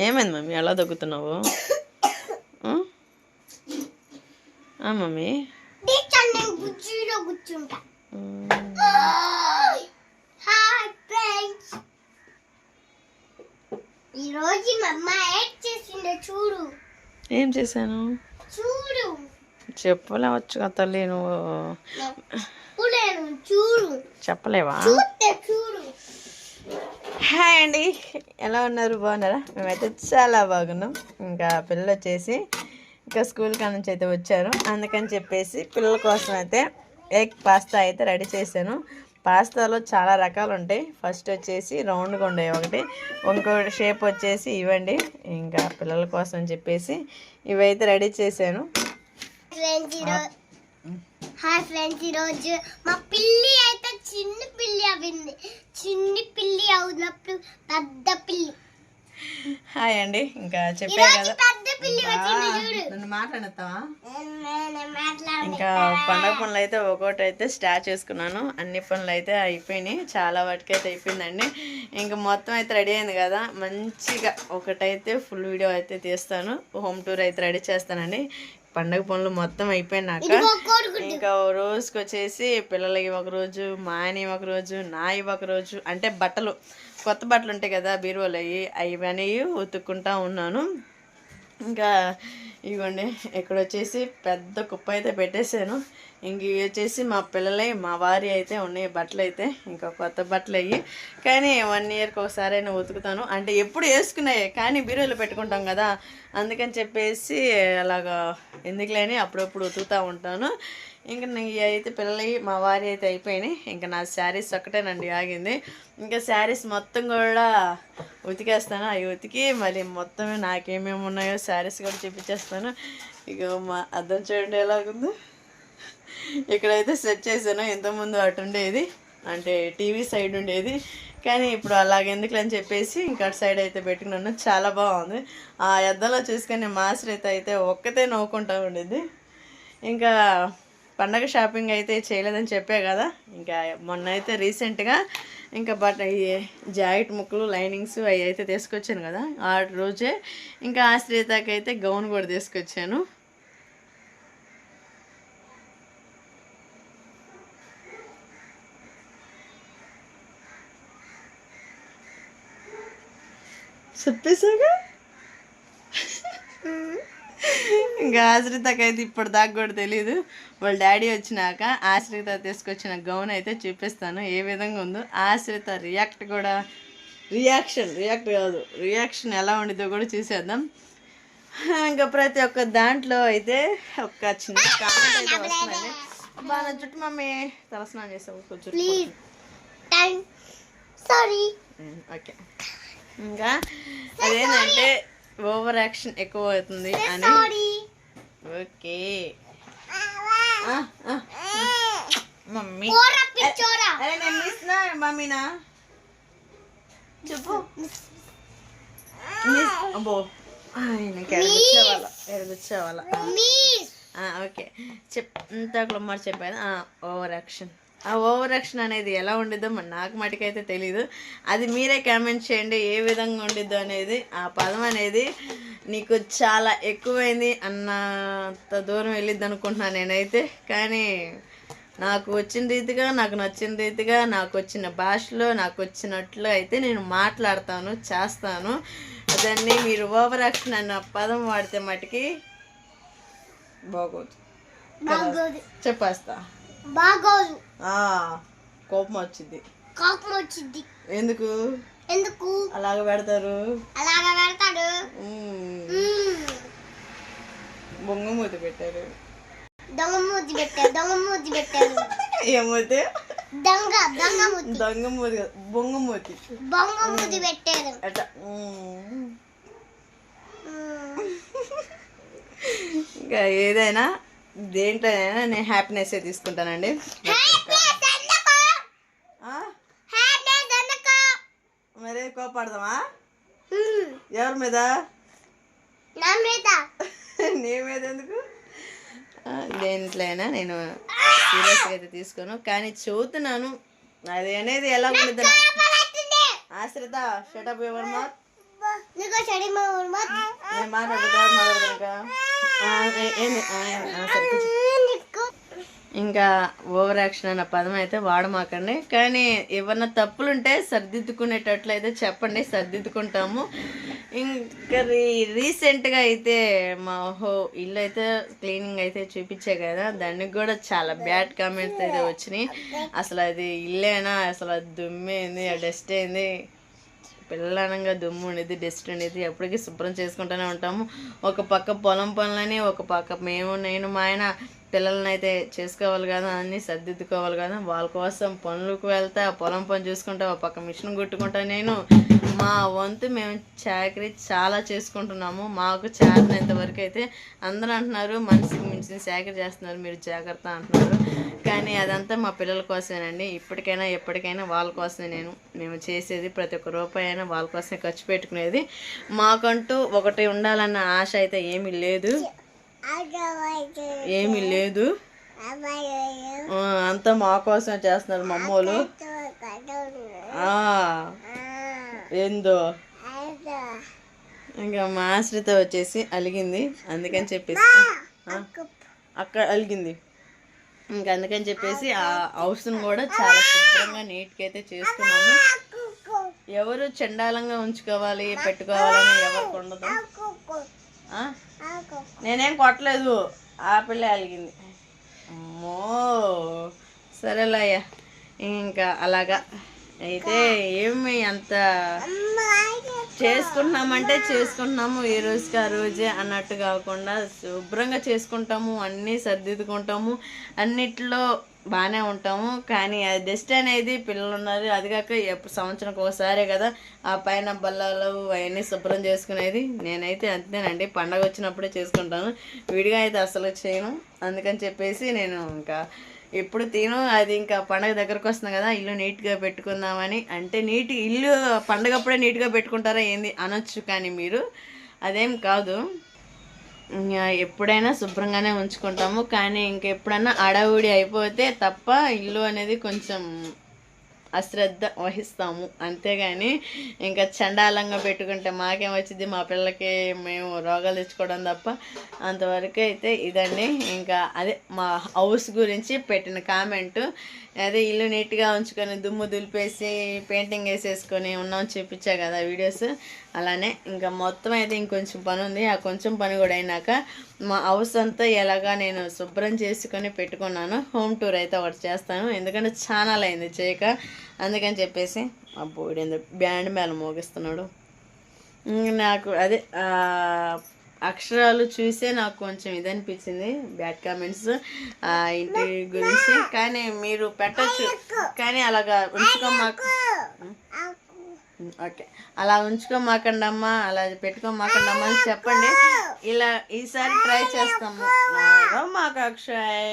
ఏమైంది మమ్మీ ఎలా దగ్గుతున్నావు? మమ్మీ ఈరోజు మా అమ్మ ఏడ్ చేసిందో చూడు. ఏం చేశాను చూడు. చెప్పలేవచ్చు కదా తల్లి, నువ్వు చూడు. చెప్పలేవా? చూడు. హాయ్ అండి, ఎలా ఉన్నారు? బాగున్నారా? మేమైతే చాలా బాగున్నాం. ఇంకా పిల్లలు వచ్చేసి ఇంకా స్కూల్ కాడ నుంచి అయితే వచ్చారు. అందుకని చెప్పేసి పిల్లల కోసం అయితే ఎగ్ పాస్తా అయితే రెడీ చేశాను. పాస్తాలో చాలా రకాలు ఉంటాయి. ఫస్ట్ వచ్చేసి రౌండ్గా ఉండే ఒకటి, ఇంకొకటి షేప్ వచ్చేసి ఇవ్వండి. ఇంకా పిల్లల కోసం అని చెప్పేసి ఇవైతే రెడీ చేశాను. హాయ్ ఫ్రెండ్స్, ఈరోజు మా పిల్లి అయితే చిన్న పిల్లి అయింది. చిన్న పిల్లి అవునప్పుడు పెద్ద పిల్లి. హాయ్ అండి, ఇంకా చెప్పే కదా నన్ను మాట్లాడతావా? ఇంకా పండగ పనులు అయితే ఒకటి అయితే స్టార్ట్ చేసుకున్నాను. అన్ని పనులు అయితే అయిపోయినాయి, చాలా వాటికి అయితే అయిపోయిందండి. ఇంకా మొత్తం అయితే రెడీ అయింది కదా, మంచిగా ఒకటైతే ఫుల్ వీడియో అయితే తీస్తాను. హోమ్ టూర్ అయితే రెడీ చేస్తానండి. పండగ పనులు మొత్తం అయిపోయినాక ఇంకా రోజుకి వచ్చేసి పిల్లలకి ఒకరోజు, మా ఆయన ఒకరోజు, నాయి ఒకరోజు, అంటే బట్టలు కొత్త బట్టలు ఉంటాయి కదా బీరువాలు, అవన్నీ ఉతుక్కుంటా ఉన్నాను. ఇంకా ఇవ్వండి, ఇక్కడ వచ్చేసి పెద్ద కుప్ప అయితే పెట్టేశాను. ఇంక ఇవి వచ్చేసి మా పిల్లలే, మా వారి అయితే ఉన్నాయి బట్టలు అయితే, ఇంకా కొత్త బట్టలు అయ్యి. కానీ 1 ఇయర్కి ఒకసారి అయినా ఉతుకుతాను, అంటే ఎప్పుడు వేసుకున్నాయి కానీ బీరువాలో పెట్టుకుంటాం కదా, అందుకని చెప్పేసి అలాగా ఎందుకులేని అప్పుడప్పుడు ఉతుకుతూ ఉంటాను. ఇంకా ఇవి అయితే పిల్లలవి, మా వారి అయితే అయిపోయినాయి. ఇంకా నా శారీస్ ఒక్కటేనండి ఆగింది. ఇంకా శారీస్ మొత్తం కూడా ఉతికేస్తాను. అవి ఉతికి మళ్ళీ మొత్తం నాకేమేమి ఉన్నాయో శారీస్ కూడా చూపించేస్తాను. ఇక మా అద్దం చూడండి ఎలాగుందో. ఇక్కడైతే సెట్ చేశాను. ఇంతకుముందు అటు ఉండేది, అంటే టీవీ సైడ్ ఉండేది, కానీ ఇప్పుడు అలాగెందుకు అని చెప్పేసి ఇంకా అటు సైడ్ అయితే పెట్టుకున్నాను. చాలా బాగుంది. ఆ అద్దంలో చూసుకొని మా శ్రీత అయితే ఒక్కతే నవ్వుకుంటూ ఉండేది. ఇంకా పండగ షాపింగ్ అయితే చేయలేదని చెప్పే కదా, ఇంకా మొన్న అయితే రీసెంట్గా ఇంకా ఈ జాకెట్ ముక్కలు, లైనింగ్స్ అవి అయితే తీసుకొచ్చాను కదా, ఆ రోజే ఇంకా ఆ శ్రీతకి అయితే గౌన్ కూడా తీసుకొచ్చాను. చెప్పేసాగా. ఇంకా ఆశ్రితకైతే ఇప్పుడు దాకా కూడా తెలీదు. వాళ్ళ డాడీ వచ్చినాక ఆశ్రిత తీసుకొచ్చిన గౌన్ అయితే చూపిస్తాను ఏ విధంగా ఉందో. ఆశ్రిత రియాక్షన్ ఎలా ఉండిద్దో కూడా చూసేద్దాం. ఇంకా ప్రతి ఒక్క దాంట్లో అయితే ఒక చిన్న కామెంట్ అయితే వస్తుందండి. బాగా జుట్టు మమ్మీ తలస్నానం చేసావు కొంచెం. ఓకే, ఇంకా అదేంటంటే ఓవర్ యాక్షన్ ఎక్కువ అవుతుంది అని. ఓకే మమ్మీ, నేను మిస్నా మమ్మీనా చెప్పు. అబ్బో ఎరగొచ్చేవాళ్ళ. ఓకే ఇంతకులో మరి చెప్పాను. ఓవర్ యాక్షన్, ఆ ఓవర్ యాక్షన్ అనేది ఎలా ఉండిద్దో మరి నాకు మటుకైతే తెలీదు. అది మీరే కామెంట్ చేయండి ఏ విధంగా ఉండిద్దో అనేది. ఆ పదం అనేది నీకు చాలా ఎక్కువైంది అన్నంత దూరం వెళ్ళిద్ది అనుకుంటున్నాను నేనైతే. కానీ నాకు వచ్చిన రీతిగా, నాకు నచ్చిన రీతిగా, నాకు వచ్చిన భాషలో, నాకు వచ్చినట్లు అయితే నేను మాట్లాడతాను, చేస్తాను. దాన్ని మీరు ఓవర్ యాక్షన్ అన్న పదం వాడితే మటుకి బాగోదు, చెప్పేస్తా. బాగోదు, కోపం వచ్చింది. ఎందుకు అలాగ పెడతారు? బొంగమూతి పెట్టారు. దొంగమూతి పెట్టారు. ఏమూతి? దొంగమూతి, బొంగమూతి పెట్టారు. అట్లా ఇంకా ఏదైనా దేంట్లోనైనా నేను హ్యాపీనెస్ తీసుకుంటానండి. మరే కోపడదామా? ఎవరి మీద? నీ మీద ఎందుకు? దేంట్లైనా నేను సీరియస్గా అయితే తీసుకోను, కానీ చదువుతున్నాను. అది అనేది ఎలా ఉండదు. ఆశ్రిత షటప్ ఎవరు మా నీకు చెడి నేను మాట్లాడుతా ఇంకా ఓవర్ యాక్షన్ అన్న పదం అయితే వాడమాకండి. కానీ ఏమన్నా తప్పులుంటే సర్దిద్దుకునేటట్లయితే చెప్పండి, సర్దిద్దుకుంటాము. ఇంకా రీసెంట్గా అయితే మా ఇల్లు అయితే క్లీనింగ్ అయితే చూపించే కదా, దానికి కూడా చాలా బ్యాడ్ కామెంట్స్ అయితే వచ్చినాయి. అసలు అది ఇల్లేనా, అసలు అది దుమ్మేంది, ఆ డస్ట్ ఏంది, పిల్లనంగా దుమ్ము ఉండేది, డస్ట్ ఉండేది, ఎప్పటికీ శుభ్రం చేసుకుంటూనే ఉంటాము. ఒక పక్క పొలం పనులని, ఒక పక్క నేను మా ఆయన పిల్లలని అయితే చేసుకోవాలి కదా, అన్నీ సర్దిద్దుకోవాలి కదా. వాళ్ళ కోసం పనులకు వెళ్తా, పొలం పని చూసుకుంటా, ఒక పక్క మిషన్ కుట్టుకుంటా. నేను మా వంతు మేము చాకరీ చాలా చేసుకుంటున్నాము. మాకు చేతనంత వరకు అయితే అందరూ అంటున్నారు మనిషికి మించిన చాకరీ చేస్తున్నారు మీరు, జాగ్రత్త అంటున్నారు. కానీ అదంతా మా పిల్లల కోసమేనండి. ఇప్పటికైనా ఎప్పటికైనా వాళ్ళ కోసమే మేము చేసేది. ప్రతి ఒక్క రూపాయి అయినా వాళ్ళ కోసమే ఖర్చు పెట్టుకునేది. మాకంటూ ఒకటి ఉండాలన్న ఆశ అయితే ఏమీ లేదు, ఏమీ లేదు. అంతా మా కోసమే చేస్తున్నారు మా అమ్మోళ్ళు. ఏందో ఇంకా మా ఆశ్రిత వచ్చేసి అలిగింది, అందుకని చెప్పేసి అక్క అలిగింది. ఇంకా అందుకని చెప్పేసి ఆ హౌస్ను కూడా చాలా శుభ్రంగా నీట్గా అయితే చేసుకున్నాము. ఎవరు చండాలంగా ఉంచుకోవాలి పెట్టుకోవాలని ఎవరికి ఉండదు. నేనేం కొట్టలేదు, ఆ పిల్ల అలిగింది. అమ్మో సరేలయ్యా. ఇంకా అలాగా అయితే ఏమి అంత చేసుకుంటున్నామంటే చేసుకుంటున్నాము, ఏ రోజుకి ఆ రోజే అన్నట్టు కాకుండా శుభ్రంగా చేసుకుంటాము, అన్నీ సర్దిద్దుకుంటాము, అన్నిట్లో బాగానే ఉంటాము. కానీ అది డస్ట్ అనేది పిల్లలు ఉన్నారు, అది కాక ఎప్పుడు సంవత్సరానికి ఒకసారే కదా ఆ పైన బల్లాలు అవన్నీ శుభ్రం చేసుకునేది. నేనైతే అంతేనండి, పండగ వచ్చినప్పుడే చేసుకుంటాను, విడిగా అయితే అసలు చేయను. అందుకని చెప్పేసి నేను ఇంకా ఎప్పుడు తిను అది. ఇంకా పండగ దగ్గరకు వస్తుంది కదా, ఇల్లు నీట్గా పెట్టుకుందామని. అంటే ఇల్లు పండగప్పుడే నీట్గా పెట్టుకుంటారా ఏంది అనొచ్చు, కానీ మీరు అదేం కాదు, ఎప్పుడైనా శుభ్రంగానే ఉంచుకుంటాము. కానీ ఇంకెప్పుడన్నా అడవుడి అయిపోతే తప్ప ఇల్లు అనేది కొంచెం అశ్రద్ధ వహిస్తాము, అంతేగాని ఇంకా చండాలంగా పెట్టుకుంటే మాకేం వచ్చింది, మా పిల్లలకి మేము రోగాలు తెచ్చుకోవడం తప్ప. అంతవరకు అయితే ఇదండి. ఇంకా అదే మా హౌస్ గురించి పెట్టిన కామెంటు, అదే ఇల్లు నీట్గా ఉంచుకొని దుమ్ము దులిపేసి పెయింటింగ్ వేసేసుకొని ఉన్నాం చూపించా కదా వీడియోస్. అలానే ఇంకా మొత్తం అయితే ఇంకొంచెం పని ఉంది, ఆ కొంచెం పని కూడా అయినాక మా హౌస్ అంతా ఎలాగా నేను శుభ్రం చేసుకొని పెట్టుకున్నాను. హోమ్ టూర్ అయితే ఒకటి చేస్తాను, ఎందుకంటే చాలా అయింది చేయక, అందుకని చెప్పేసి. అబ్బో ఇదేందో బ్యాండ్ మేళ మోగిస్తున్నాడు. నాకు అదే అక్షరాలు చూసే నాకు కొంచెం ఇది అనిపించింది, బ్యాడ్ కామెంట్స్ ఇంటి గురించి. కానీ మీరు పెట్టచ్చు, కానీ అలాగా ఉంచుకోమాక, ఓకే అలా ఉంచుకోమాకండమ్మా, అలా పెట్టుకోమాకండమ్మా అని చెప్పండి. ఇలా ఈసారి ట్రై చేస్తాము. మాకు అక్షయ్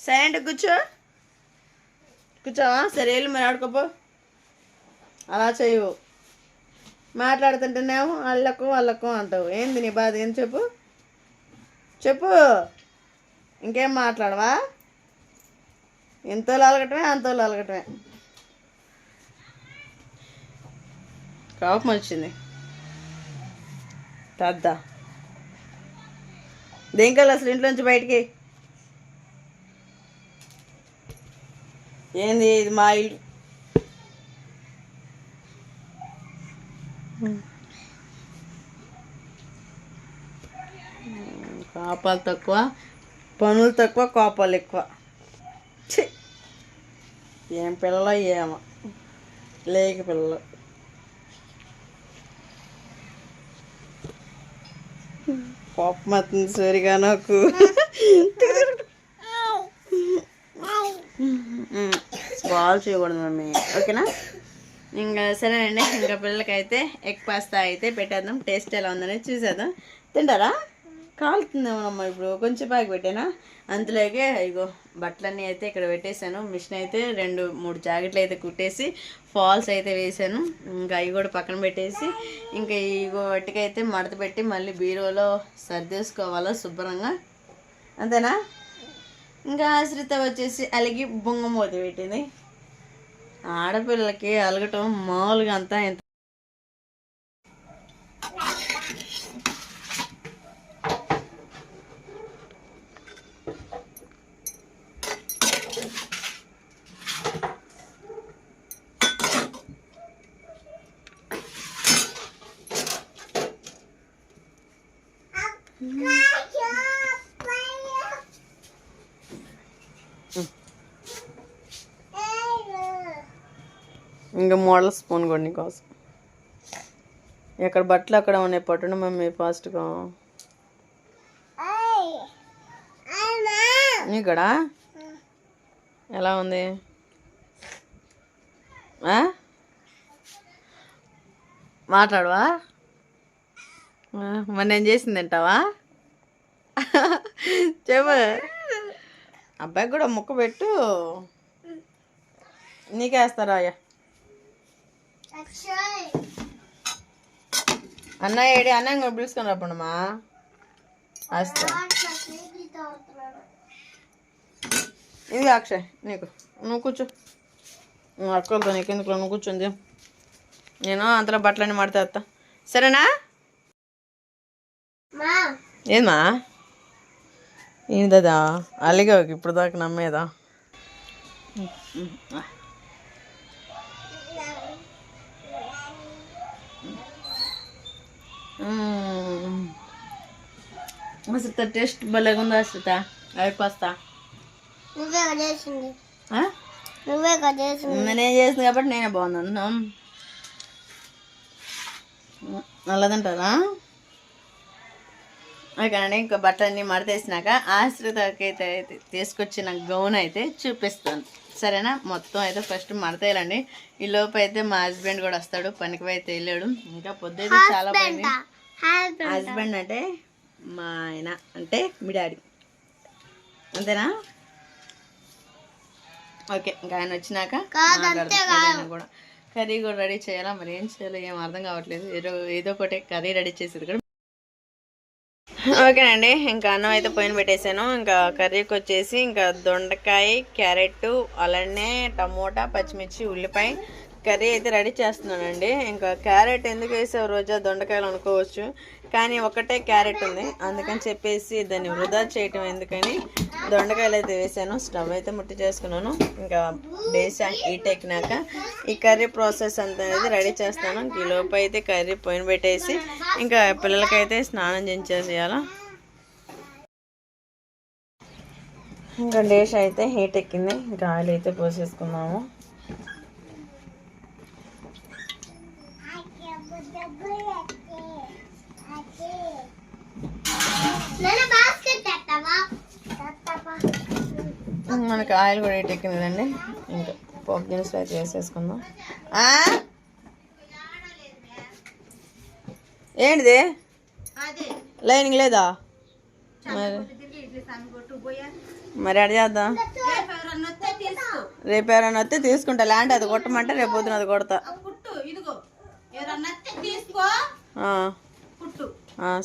సైలెంట్ కూర్చోవా, సరే వెళ్ళి మరి ఆడుకోపో. అలా చేయవు, మాట్లాడుతుంటేనేమో వాళ్ళకు అంటావు. ఏంది నీ బాధ, ఏం చెప్పు ఇంకేం మాట్లాడవా? ఎంతోళ్ళు అలగటమే అంతోళ్ళు అలగటమే. కోపం వచ్చింది తద్దా, దేనికల్లా అసలు ఇంట్లోంచి బయటికి. ఏంది ఇది మా ఇల్లు, కోపాలు తక్కువ, పనులు తక్కువ, కోపాలు ఎక్కువ. ఏం పిల్లలో ఏమో లేక పిల్లలు. కోపం అవుతుంది సరిగా నాకు. బాల్ చేయకూడదు మమ్మీ, ఓకేనా? ఇంకా సరేనండి. ఇంకా పిల్లలకైతే ఎగ్ పాస్తా అయితే పెట్టేద్దాం, టేస్ట్ ఎలా ఉందనేది చూసేద్దాం. తింటారా? కాలుతుందేమోనమ్మా, ఇప్పుడు కొంచెం బాగా పెట్టానా. అంతలోకే ఇగో బట్టలన్నీ అయితే ఇక్కడ పెట్టేశాను. మిషన్ అయితే 2-3 జాకెట్లు అయితే కుట్టేసి ఫాల్స్ అయితే వేసాను. ఇంకా అవి కూడా పక్కన పెట్టేసి ఇంకా ఇగో వాటికైతే మడత పెట్టి మళ్ళీ బీరువాలో సర్దేసుకోవాలా శుభ్రంగా, అంతేనా? ఇంకా ఆశ్రిత వచ్చేసి అలిగి బొంగమూత పెట్టింది. ఆడపిల్లలకి అలగటం మామూలుగా అంతా ఎంత ఇంకా మోడల్ స్పూన్ కూడా నీకోసం. ఎక్కడ బట్టలు అక్కడ ఉన్నాయి, పట్టున మమ్మీ ఫాస్ట్గా. ఇక్కడ ఎలా ఉంది? మాట్లాడవా? మరి నేను చేసింది తింటావా? చెప్పు. అబ్బాయికి కూడా ముక్క పెట్టు. నీకేస్తారా అయ్యా? అన్నయ్య ఏడి? అన్నయ్య కూడా పిలుచుకొని రాపండమ్మా. వస్తా. ఇది అక్షయ్ నీకు, నువ్వు కూర్చో. అక్కలతో నీకు ఎందుకు, నువ్వు కూర్చోంది. నేను అంతలో బట్టలన్నీ మడతా. సరేనా? ఏమా ఏందా అలిగా ఇప్పుడు దాకా నమ్మేదా? అసలు టేస్ట్ భలేగా ఉందా అసలు? అయిపోస్తా. నేనేం చేసింది కాబట్టి నేనే బాగున్నాను. నల్లదంటారా? ఓకేనండి, ఇంకా బట్టలన్నీ మడతేసినాక ఆశ్రితకైతే తీసుకొచ్చిన గౌన్ అయితే చూపిస్తాను. సరేనా? మొత్తం అయితే ఫస్ట్ మడతేయాలండి. ఈ లోపు అయితే మా హస్బెండ్ కూడా వస్తాడు, పనికి అయితే వెళ్ళాడు. ఇంకా పొద్దుైతే చాలా పోయింది. హస్బెండ్ అంటే మా ఆయన, అంటే మీ డాడీ, అంతేనా? ఓకే, ఇంకా ఆయన వచ్చినాక కూడా కర్రీ కూడా రెడీ చేయాలా. మరి ఏం చేయాలో ఏం అర్థం కావట్లేదు. ఏదో ఒకటి కర్రీ రెడీ చేసేది కూడా. ఓకేనండి, ఇంకా అన్నం అయితే పొయ్యిన పెట్టేశాను. ఇంకా కర్రీకి వచ్చేసి ఇంకా దొండకాయ, క్యారెట్, అలానే టమోటా, పచ్చిమిర్చి, ఉల్లిపాయ కర్రీ అయితే రెడీ చేస్తున్నానండి. ఇంకా క్యారెట్ ఎందుకు వేసావు రోజా దొండకాయలు అనుకోవచ్చు, కానీ ఒకటే క్యారెట్ ఉంది, అందుకని చెప్పేసి దాన్ని వృధా చేయటం ఎందుకని దొండకాయలు అయితే వేసాను. స్టవ్ అయితే ముట్టి చేసుకున్నాను. ఇంకా డేస్ హీట్ ఎక్కినాక ఈ కర్రీ ప్రాసెస్ అంతా అనేది రెడీ చేస్తాను. ఈ లోపు అయితే కర్రీ పొయ్యిన పెట్టేసి ఇంకా పిల్లలకైతే స్నానం చేసేయాల. ఇంకా డేస్ అయితే హీట్ ఎక్కింది. ఇంకా ఆయిల్ అయితే పోసేసుకున్నాము. మనకి ఆయిల్ కూడా హీట్ ఎక్కిందండి. ఇంకా పోపు దినుసులు అయితే వేసేసుకుందాం. ఏంటిది లైనింగ్ లేదా? మరి అడి చేద్దాం. రేపు ఎవరైనా వస్తే తీసుకుంటా, ల్యాండ్ అది కొట్టమంటే రేపు పొద్దున అది కొడతా.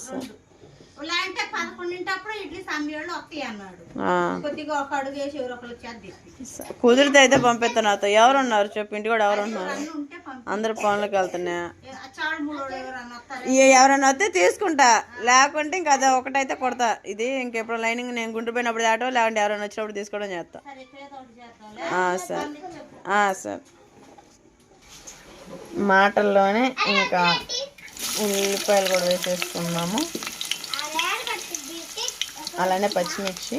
సరే. కుదిరితే అయితే పంపిస్తాను. నాతో ఎవరున్నారు చెప్పు? ఇంటి కూడా ఎవరున్నారు? అందరు పనులకు వెళ్తున్నా. ఎవరైనా వస్తే తీసుకుంటా, లేకుంటే ఇంకా అదే ఒకటైతే కొడతా. ఇది ఇంకెప్పుడు లైనింగ్ నేను గుంటూ పోయినప్పుడు దాటో, లేకుంటే ఎవరైనా వచ్చినప్పుడు తీసుకోవడం చేస్తా. సరే సరే. మాటల్లోనే ఇంకా ఉల్లిపాయలు కూడా వేసేసుకున్నాము, అలానే పచ్చిమిర్చి.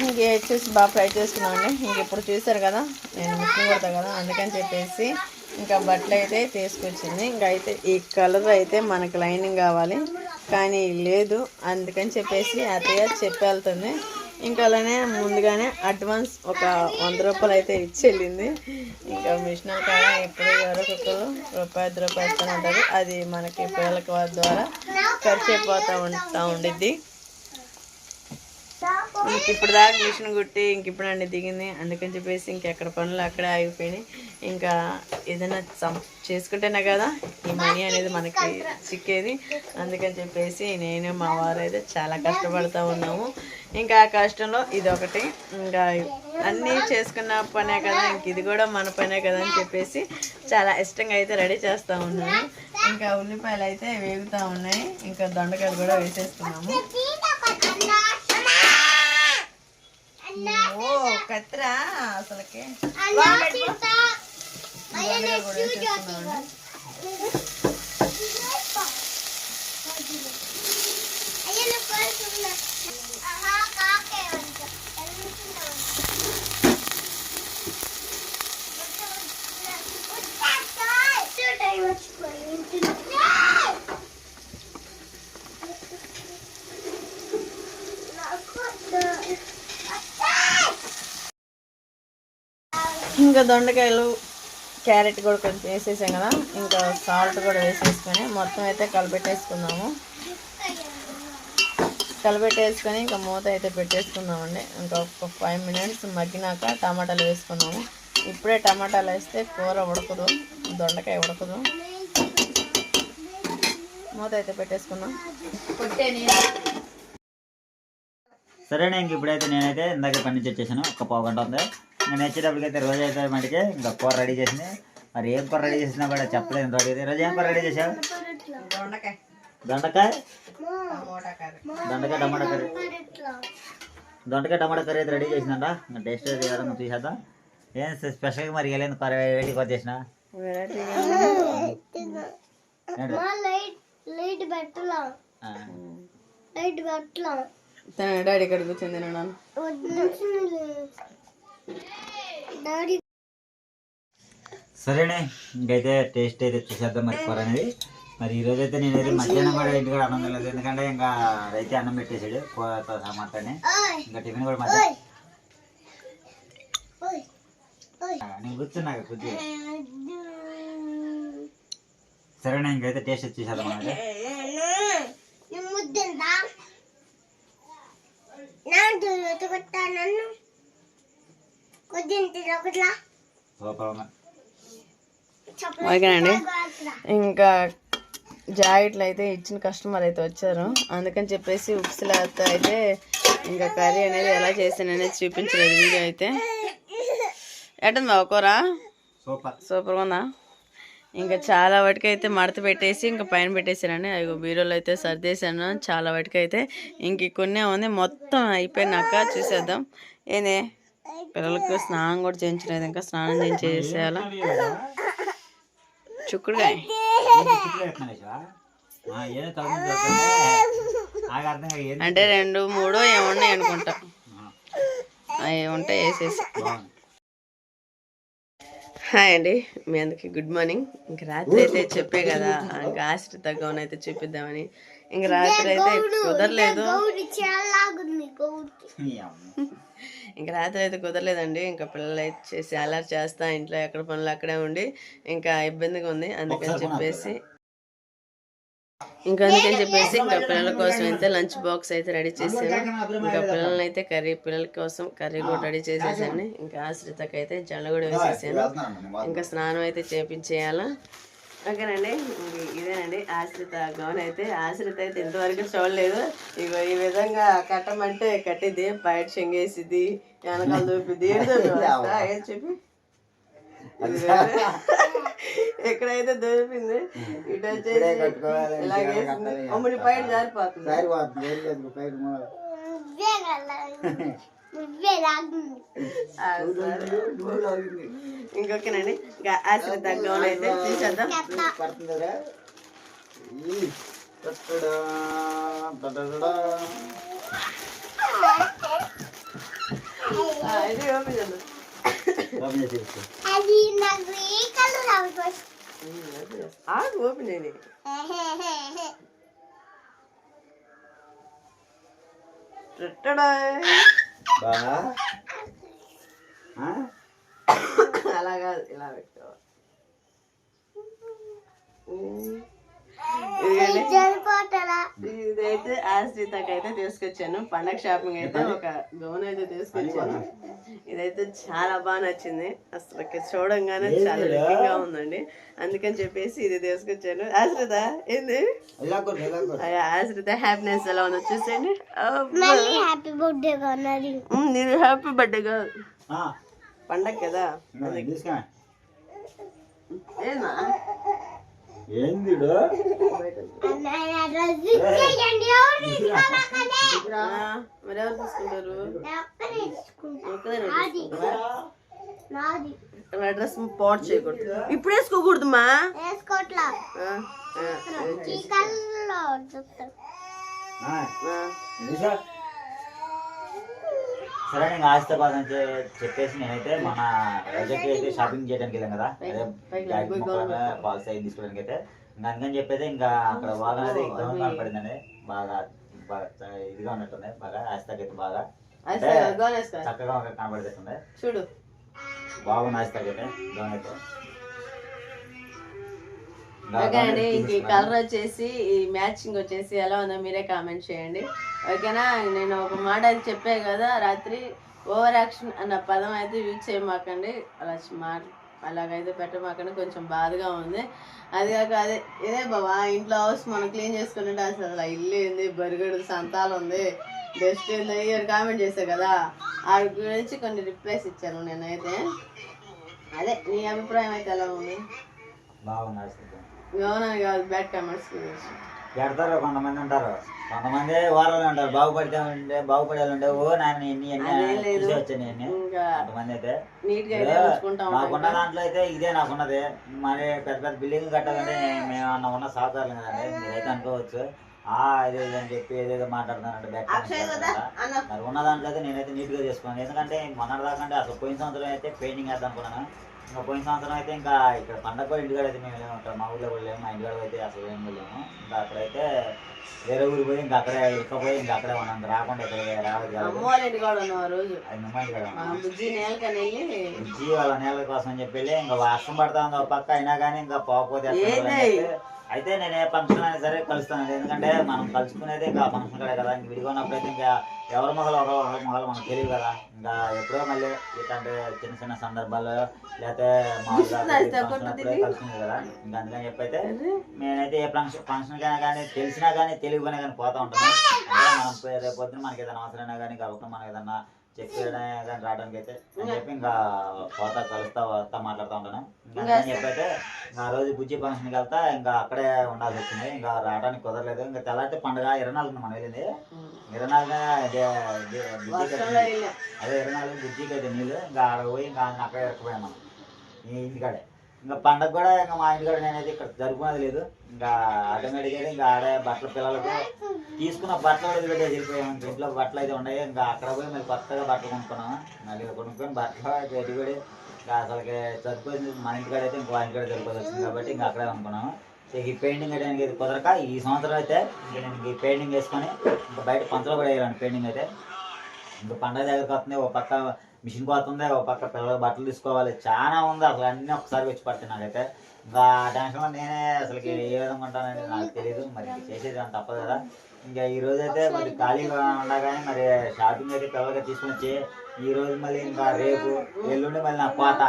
ఇంక వచ్చేసి బాగా ఫ్రై చేసుకున్నామండి. ఇంక ఇప్పుడు చూసారు కదా నేను మిషన్ కొడతా కదా, అందుకని చెప్పేసి ఇంకా బట్టలు అయితే తీసుకొచ్చింది. ఇంకా అయితే ఈ కలర్ అయితే మనకు లైనింగ్ కావాలి, కానీ లేదు, అందుకని చెప్పేసి అత్తయ్య చెప్పి వెళ్తుంది. ఇంకా అలానే ముందుగానే అడ్వాన్స్ ఒక 100 రూపాయలు అయితే ఇచ్చి వెళ్ళింది. ఇంకా మిషన్ కాడ ఇప్పుడు ఎవరో ఒక్కొక్కరు రూపాయి 2 రూపాయలు ఇస్తూనే ఉంటారు. అది మనకి పిల్లలకి వారి ద్వారా ఖర్చు అయిపోతూ ఉండిద్ది. ఇంక ఇప్పుడు దాకా మిషన్ కుట్టి ఇంక ఇప్పుడు అన్నీ దిగింది, అందుకని చెప్పేసి ఇంకెక్కడ పనులు అక్కడే ఆగిపోయినాయి. ఇంకా ఏదైనా చేసుకుంటేనే కదా ఈ మనీ అనేది మనకి చిక్కేది, అందుకని చెప్పేసి నేను మా వారు అయితే చాలా కష్టపడుతూ ఉన్నాము. ఇంకా ఆ కష్టంలో ఇదొకటి, ఇంకా అన్నీ చేసుకున్న పనే కదా, ఇంక ఇది కూడా మన పనే కదా అని చెప్పేసి చాలా ఇష్టంగా అయితే రెడీ చేస్తూ ఉన్నాను. ఇంకా ఉల్లిపాయలు అయితే వేగుతూ ఉన్నాయి, ఇంకా దొండకాయలు కూడా వేసేసుకున్నాము. ఓ కత్తిరా అసలుకి ఇంకా దొండకాయలు క్యారెట్ కూడా కొంచెం వేసేసాం కదా, ఇంకా సాల్ట్ కూడా వేసేసుకొని మొత్తం అయితే కలిపెట్టేసుకుందాము. కలిపెట్టేసుకొని ఇంకా మూత అయితే పెట్టేసుకుందామండి. ఇంకా ఒక 5 minutes మగ్గినాక టమాటాలు వేసుకున్నాము. ఇప్పుడే టమాటాలు వేస్తే కూర ఉడకదు, దొండకాయ ఉడకదు. మూత అయితే పెట్టేసుకున్నాం. సరేనా, ఇంక ఇప్పుడైతే నేనైతే ఇందాక పని నుంచి వచ్చేసాను. ఒక 1/2 గంట ఉంది. ఇంకా నేర్చేటప్పటికైతే రోజు అయితే మటుకే ఇంకా కూర రెడీ చేసింది. మరి ఏం కూర రెడీ చేసినా కూడా చెప్పలేదు. రోజు అయితే రోజు ఏం కూర రెడీ చేసావు? దొండకాయ దొండకాయ టమాటా కర్రీ. టమాటా కర్రీ. దొండకాయ టమాటా కర్రీ అయితే రెడీ చేసిందంట. ఇంకా టేస్ట్ అయితే ఎవరైనా చూసేద్దాం. ఏం స్పెషల్గా మరి వెళ్ళింది కూర వేడి కొద్ది చేసిన డాడీ ఇక్కడ కూర్చొని తినడానికి. సరేనే, ఇంకైతే టేస్ట్ అయితే చూసేద్దాం మరి కూర అనేది. మరి ఈరోజు అయితే నేనైతే మధ్యాహ్నం కూడా ఇంటికి అన్నం తినలేదు. ఎందుకంటే ఇంకా రైతే అన్నం పెట్టేసాడు కూరతో టమాటాని. ఇంకా టిఫిన్ కూడా మధ్యాహ్నం నేను కూర్చున్నా కొద్దిగా. సరేనా, ఇంకైతే టేస్ట్ వచ్చేసేద్దాం అన్నది. ఓకేనండి, ఇంకా జాకెట్లు అయితే ఇచ్చిన కస్టమర్ అయితే వచ్చారు. అందుకని చెప్పేసి ఉప్సులతో అయితే ఇంకా కర్రీ అనేది ఎలా చేసాను అనేది చూపించలేదు వీడియో అయితే. ఎట్టంది బావ కూర? సూపర్గా ఉందా? ఇంకా చాలా వాటికి అయితే మడత పెట్టేసి ఇంకా పైన పెట్టేసానండి. అవి బీరోలో అయితే సర్దేశాను చాలా వాటికి అయితే. ఇంక కొన్నే ఉంది, మొత్తం అయిపోయినాక చూసేద్దాం. ఏంది పిల్లలకు స్నానం కూడా చేయించలేదు, ఇంకా స్నానం చేయించేసేయాలా. చుక్కుడుకాయ అంటే 2, 3 ఏమున్నాయి అనుకుంటా, అవి ఉంటాయి వేసేసి. హాయ్ అండి, మీ అందరికి గుడ్ మార్నింగ్. ఇంక రాత్రి అయితే చెప్పే కదా ఇంకా ఆశ్రిత గౌన్ అయితే చూపిద్దామని. ఇంక రాత్రి అయితే కుదరలేదు, ఇంకా రాత్రి అయితే కుదరలేదండి. ఇంకా పిల్లలు అయితే చేసి అలర్ట్ చేస్తా ఇంట్లో ఎక్కడ పనులు అక్కడే ఉండి ఇంకా ఇబ్బందిగా ఉంది. అందుకని చెప్పేసి ఇంకా పిల్లల కోసం అయితే లంచ్ బాక్స్ అయితే రెడీ చేశాను. ఇంకా పిల్లల్ని అయితే పిల్లల కోసం కర్రీ కూడా రెడీ చేసేసాను. ఇంకా ఆశ్రితకి అయితే జల్ల కూడా వేసేసాను. ఇంకా స్నానం అయితే చేపించేయాలా. ఓకేనండి, ఇదేనండి ఆశ్రిత గౌన్ అయితే. ఆశ్రిత అయితే ఇంతవరకు చూడలేదు. ఇగో ఈ విధంగా కట్టమంటే కట్టిద్ది, బయట చెంగేసిద్ది, వెనకాల దూపిద్ది. ఏం చెప్పి ఎక్కడైతే దొరికింది ఇటు వచ్చేసి ఇలాగేసింది. అమ్మడి పైన జారిపోతుంది. ఇంకొకనండి, ఇంకా ఆశ్రిత గౌన్ అయితే చూసేద్దాం. ఇది ఓపెన్ చేద్దాం. ఓపెన్ చేయండి. అలా కాదు, ఇలా పెట్టుకోవాలి. ఇదైతే ఆశ్రితకి అయితే తీసుకొచ్చాను. పండగ షాపింగ్ అయితే ఒక గౌన్ అయితే తీసుకొచ్చాను. ఇదైతే చాలా బాగా నచ్చింది. అసలు చూడంగానే చాలా లుకింగ్ గా ఉందండి. అందుకని చెప్పేసి ఇది తీసుకొచ్చాను. ఆశ్రిత ఏంది ఆశ్రిత హ్యాపీనెస్ ఎలా ఉందో చూసేయండి. నేను హ్యాపీ బర్త్డే కాదు, పండగ కదా. ఏనా ఏంది మరి ఎవరు తీసుకుంటారు? డ్రెస్ పాట్ చేయకూడదు, ఇప్పుడు వేసుకోకూడదు మా. సరే, నేను ఆస్తి కోసం చెప్పేసి నేనైతే మన రజకి అయితే షాపింగ్ చేయడానికి వెళ్ళాం కదా, అదే బాక్స్ అయి తీసుకోవడానికి అయితే. ఇంకా అందుకని చెప్పేది ఇంకా అక్కడ బాగా అనేది గౌన్ కనపడిందండి. బాగా బాగా ఇదిగా ఉన్నట్టుంది. బాగా ఆస్తికి అయితే బాగా చక్కగా కనపడుతుంది. చూడు బాగుంది ఆస్తాకైతే గౌన్ అయితే. ఓకే అండి, ఇంక ఈ కలర్ వచ్చేసి ఈ మ్యాచింగ్ వచ్చేసి ఎలా ఉందో మీరే కామెంట్ చేయండి. ఓకేనా, నేను ఒక మాట అయితే చెప్పే కదా రాత్రి, ఓవర్ యాక్షన్ అన్న పదం అయితే యూజ్ చేయమాకండి, అలాగైతే పెట్టమాకండి, కొంచెం బాధగా ఉంది. అది కాక ఇదే బాబా ఇంట్లో హౌస్ మనం క్లీన్ చేసుకుంటే అసలు ఇల్లు ఏంది, బరిగడు సంతాలు ఉంది, డస్ట్ ఏంది కామెంట్ చేసా కదా, వాడి గురించి కొన్ని రిప్లైస్ ఇచ్చాను నేనైతే. అదే నీ అభిప్రాయం అయితే ఎలా ఉంది? బాగుంది. అవునని కాదు, బ్యాడ్ కామెంట్స్ గురించి పెడతారు కొంతమంది ఉంటారు, కొంతమంది వారాలు ఉంటారు, బాగుపడేవాళ్ళు ఉండే ఓ నాన్న ఎన్ని చూసి వచ్చాను నేను. కొంతమంది అయితే నాకున్న దాంట్లో అయితే ఇదే నాకున్నది. మరి పెద్ద పెద్ద బిల్డింగ్ కట్టాలంటే మేము ఉన్న సహకారం కదండి, మీరైతే అనుకోవచ్చు ఇదే అని చెప్పి ఏదేదో మాట్లాడుతున్నానంటే మరి ఉన్న దాంట్లో అయితే నేనైతే నీట్ గా చేసుకున్నాను. ఎందుకంటే మొన్నటి దాకా అంటే అసలు పోయిన సంవత్సరం అయితే పెయింటింగ్ వేద్దాం అనుకున్నాను. ఇంకా పోయిన సంవత్సరం అయితే ఇంకా ఇక్కడ పండగ కూడా ఇంటికాడ అయితే మేము ఉంటాం, మా ఊళ్ళో కూడా లేము, మా ఇంటికాడ అయితే అసలు ఏం లేము. ఇంకా అక్కడైతే వేరే ఊరికి పోయి ఇంకా అక్కడే ఇకపోయి ఇంకా అక్కడే ఉన్నాం, రాకుండా ఇక్కడ రాలేదు కదా. బుజ్జి వాళ్ళ నేల కోసం అని చెప్పి ఇంకా వర్షం పడతా ఉంది ఒక పక్క, అయినా కానీ ఇంకా పోకపోతే అయితే నేను ఏ ఫంక్షన్ అయినా సరే కలుస్తాను. ఎందుకంటే మనం కలుసుకునేది ఇంకా ఫంక్షన్ కడే కదా, ఇంక విడిగా ఉన్నప్పుడైతే ఇంకా ఎవరి మొగలు ఒకరి మొగలు మనకు తెలియదు కదా. ఇంకా ఎప్పుడో మళ్ళీ ఇట్లాంటి చిన్న చిన్న సందర్భాలు లేకపోతే మామూలుగా కలుసుకుంది కదా. ఇంకా అందుకని చెప్పైతే నేనైతే ఏ ఫంక్షన్ కైనా కానీ తెలిసినా కానీ తెలియకపోయినా కానీ పోతా ఉంటాను. అంటే మనం రేపు పొద్దున మనకి ఏదైనా అవసరమైనా కానీ కాబట్టి మనకి ఏదన్నా చెక్ చేయడం కానీ రావడానికి అయితే అని చెప్పి ఇంకా పోతా కలుస్తా వస్తా మాట్లాడుతూ ఉంటాను. ఇంకా అని చెప్పైతే ఆ రోజు బుజ్జి ఫంక్షన్కి వెళ్తా ఇంకా అక్కడే ఉండాల్సి వచ్చింది, ఇంకా రావడానికి కుదరలేదు. ఇంకా తెల్లారితే పండుగ 24 మనం వెళ్ళింది, 24 అదే 24 బుజ్జికి అయితే నీళ్ళు ఇంకా ఆడ పోయి ఇంకా అక్కడే ఎక్కిపోయాం మనం ఈ ఇంటికాడే. ఇంకా పండగ కూడా ఇంకా మా ఇంటికాడ నేనైతే ఇక్కడ జరుపుకునేది లేదు. ఇంకా ఆటోమేటిక్గా ఇంకా ఆడే బట్టలు పిల్లలకు తీసుకున్న బట్టలు కూడా పెట్టేసి వెళ్ళిపోయాము. ఇంకా ఇంట్లో బట్టలు అయితే ఉన్నాయి, ఇంకా అక్కడ పోయి మళ్ళీ కొత్తగా బట్టలు కొనుక్కున్నాము. మళ్ళీ కొనుక్కొని బట్టలు ఎటుబడి ఇంకా అసలుకి సరిపోయింది. మా ఇంటికాడ అయితే ఇంకో ఇంటికాడ సరిపోయి వచ్చింది కాబట్టి ఇంకా అక్కడే కొనుక్కున్నాము. ఈ పెయింటింగ్ వేయడానికి అయితే కుదరక ఈ సంవత్సరం అయితే ఇంకా నేను ఈ పెయింటింగ్ వేసుకొని ఇంకా బయట పంచలో కూడా వేయాలండి పెయింటింగ్ అయితే. ఇంకా పండగ దగ్గరికి వస్తుంది, ఒక పక్క మిషన్ పోతుంది, ఒక పక్క పిల్లలు బట్టలు తీసుకోవాలి, చాలా ఉంది అసలు. అన్నీ ఒకసారి వచ్చి పడుతుంది నాకైతే. ఇంకా ఆ టెన్షన్లో నేనే అసలుకి ఏ విధంగా ఉంటానని నాకు తెలియదు, మరి చేసేది అని తప్పదు కదా. ఇంకా ఈ రోజు అయితే మరి ఖాళీగా ఉండగానే మరి షాపింగ్ అయితే పిల్లలకి తీసుకుని వచ్చి ఈ రోజు మళ్ళీ ఇంకా రేపు ఎల్లుండి మళ్ళీ నా కోత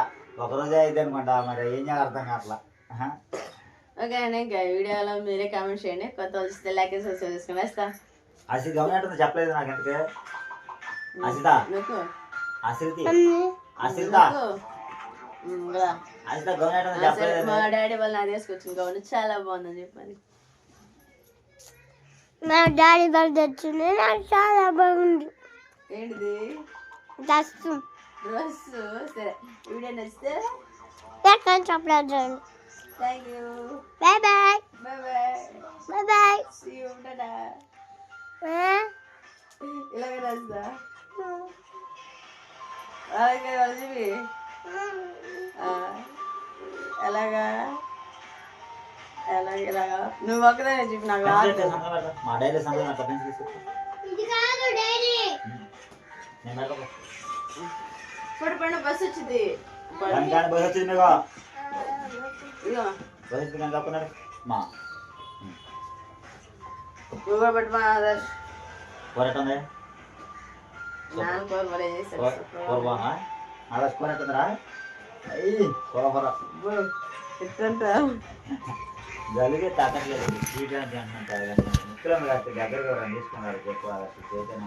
ఒకరోజే అయితే అనుకుంటా, మరి ఏం చేయాలి అర్థం కావట్లా. ఓకే అండి, ఇంకా వీడియోలో మీరే కామెంట్ చేయండి, కొత్త వస్తే లైక్ చేసి సబ్స్క్రైబ్ చేసుకుని వేస్తా. అసలు గమనింటుందో చెప్పలేదు నాకు ఎందుకే అసితా అసిల్తి అసిల్తా అసితా గమనింటుందో చెప్పలేదు. మా డాడీ వాళ్ళు నా తీసుకొచ్చింది కాబట్టి చాలా బాగుందని చెప్పాను. మా డాడీ వాళ్ళు తెచ్చింది నాకు చాలా బాగుంది. ఏంటిది? డ్రెస్. సరే, వీడియో నచ్చితే చెప్పలేదు. Thank you, bye bye bye bye bye bye. See you, tata. ఇలాగే రాస్తా, అలాగే రాజువి ఎలాగా ఎలాగే ఇలాగా నువ్వు ఒక్కదే చెప్పి నాకు రాదు. మా డైరీ సంతకం ఇప్పుడు పైన బస్సు వచ్చింది, బస్ వచ్చింది మీకు బస్ వచ్చింది కానీ తప్పన్నారు మా నువ్వు కూడా పెట్టమా ఆదర్శ్. కూర ఎట్టుంది? నాన్న కూర కూడా చేశాడు. కూర బాగున్నా? ఆదర్శ్ కూర ఎట్టుందిరా? అయ్యి కూర ఎట్లంటా జలిగే తాకట్లేదు, స్వీట్ అంటే అంటున్నారు. దగ్గరగా తీసుకున్నారు చెప్పు ఆదర్శ్ చేతనే